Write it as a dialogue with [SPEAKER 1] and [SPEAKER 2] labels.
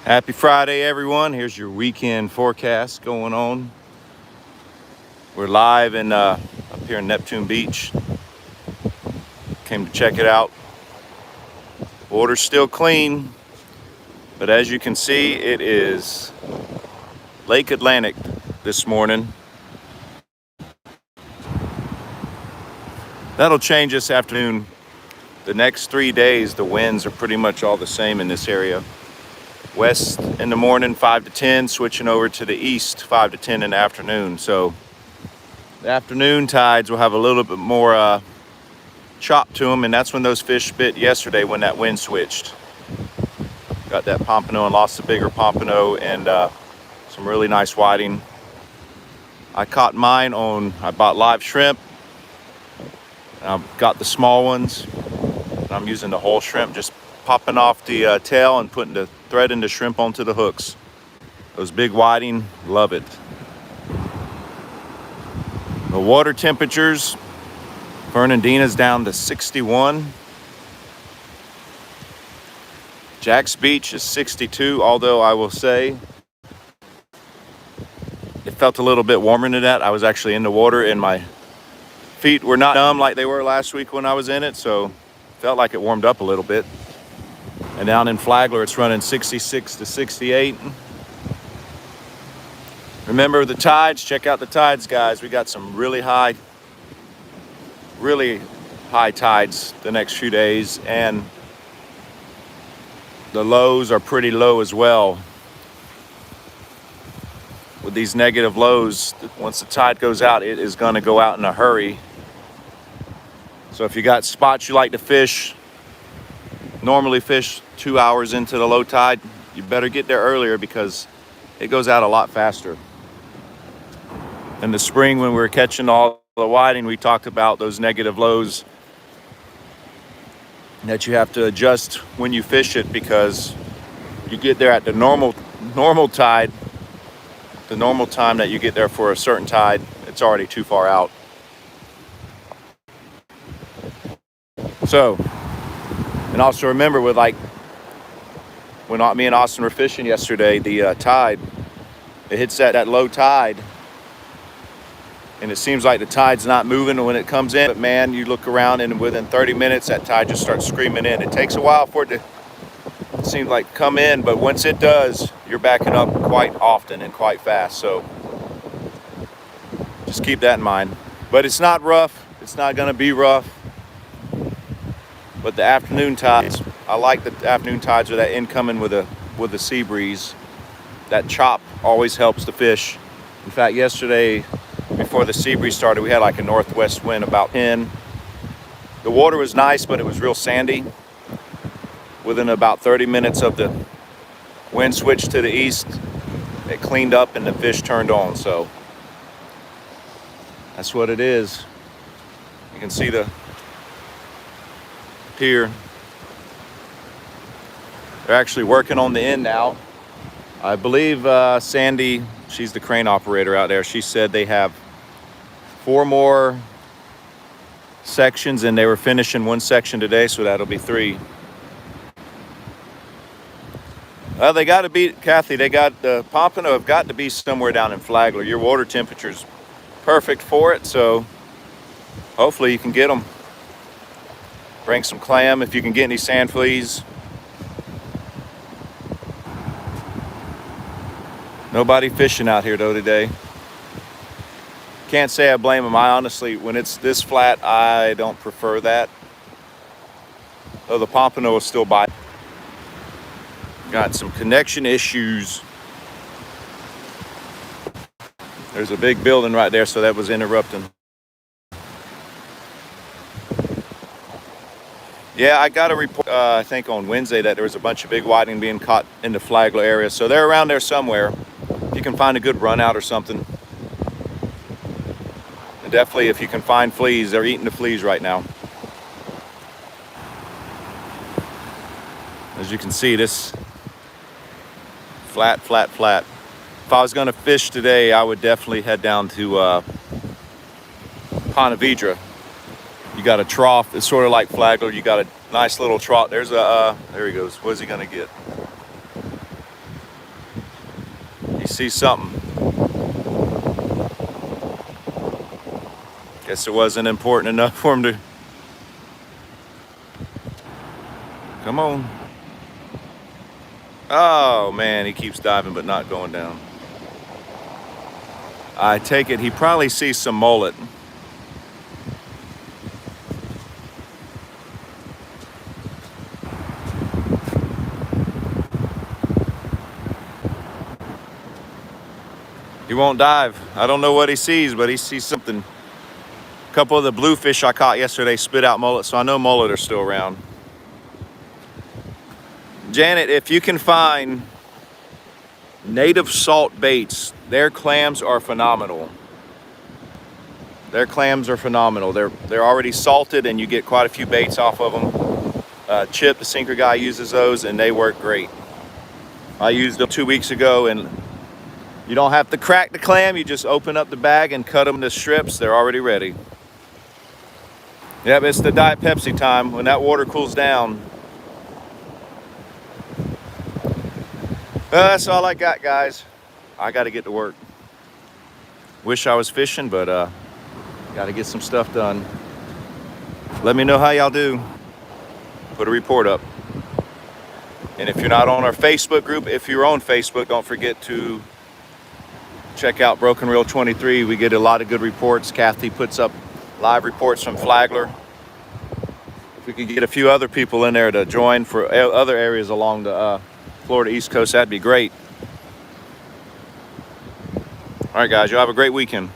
[SPEAKER 1] Happy Friday, everyone. Here's your weekend forecast going on. We're live up here in Neptune Beach. Came to check it out. Water's still clean, but as you can see, it is Lake Atlantic this morning. That'll change this afternoon. The next 3 days, the winds are pretty much all the same in this area. West in the morning, 5 to 10, switching over to the east, 5 to 10 in the afternoon. So the afternoon tides will have a little bit more chop to them, and that's when those fish bit yesterday when that wind switched. Got that pompano and lost the bigger pompano and some really nice whiting. I caught mine I bought live shrimp. I've got the small ones. I'm using the whole shrimp, just popping off the tail and putting the thread into shrimp onto the hooks. Those big whiting, love it. The water temperatures, Fernandina's down to 61. Jack's Beach is 62, although I will say it felt a little bit warmer than that. I was actually in the water and my feet were not numb like they were last week when I was in it, so felt like it warmed up a little bit. And down in Flagler, it's running 66 to 68. Remember the tides, check out the tides, guys. We got some really high tides the next few days, and the lows are pretty low as well. With these negative lows, once the tide goes out, it is gonna go out in a hurry. So if you got spots you like to fish, normally fish 2 hours into the low tide, you better get there earlier because it goes out a lot faster. In the spring when we were catching all the whiting, we talked about those negative lows that you have to adjust when you fish it, because you get there at the normal tide, the normal time that you get there for a certain tide, it's already too far out. So, and also remember with when me and Austin were fishing yesterday, the tide, it hits that low tide, and it seems like the tide's not moving when it comes in, but man, you look around and within 30 minutes, that tide just starts screaming in. It takes a while for it to seem like come in, but once it does, you're backing up quite often and quite fast. So just keep that in mind. But it's not rough. It's not gonna be rough. But the afternoon tides, I like the afternoon tides with that incoming with a sea breeze. That chop always helps the fish. In fact, yesterday, before the sea breeze started, we had like a northwest wind about 10. The water was nice, but it was real sandy. Within about 30 minutes of the wind switch to the east, it cleaned up and the fish turned on. So that's what it is. You can see the pier. They're actually working on the end now. I believe Sandy, she's the crane operator out there, she said they have 4 more sections and they were finishing 1 section today, so that'll be 3. Well, they got to be, Kathy, they got the pompano have got to be somewhere down in Flagler. Your water temperature's perfect for it, so hopefully you can get them. Bring some clam if you can get any sand fleas. Nobody fishing out here though today. Can't say I blame them. I honestly, when it's this flat, I don't prefer that. Though the pompano is still biting. Got some connection issues. There's a big building right there, so that was interrupting. Yeah, I got a report, I think on Wednesday, that there was a bunch of big whiting being caught in the Flagler area. So they're around there somewhere. If you can find a good run out or something. And definitely if you can find fleas, they're eating the fleas right now. As you can see, this flat. If I was gonna fish today, I would definitely head down to Ponte Vedra. You got a trough. It's sort of like Flagler. You got a nice little trough. There's a, there he goes. What is he gonna get? see something. Guess it wasn't important enough for him to. Come on. Oh man, he keeps diving but not going down. I take it he probably sees some mullet. He won't dive. I don't know what he sees, but he sees something. A couple of the bluefish I caught yesterday spit out mullet, so I know mullet are still around. Janet, if you can find native salt baits, their clams are phenomenal. Their clams are phenomenal. They're already salted, and you get quite a few baits off of them. Chip, the sinker guy, uses those, and they work great. I used them 2 weeks ago, and you don't have to crack the clam. You just open up the bag and cut them into strips. They're already ready. Yep, it's the Diet Pepsi time. When that water cools down. That's all I got, guys. I got to get to work. Wish I was fishing, but got to get some stuff done. Let me know how y'all do. Put a report up. And if you're not on our Facebook group, if you're on Facebook, don't forget to check out Broken Reel 23. We get a lot of good reports. Kathy puts up live reports from Flagler. If we could get a few other people in there to join for other areas along the Florida East Coast, that'd be great. All right, guys, y'all have a great weekend.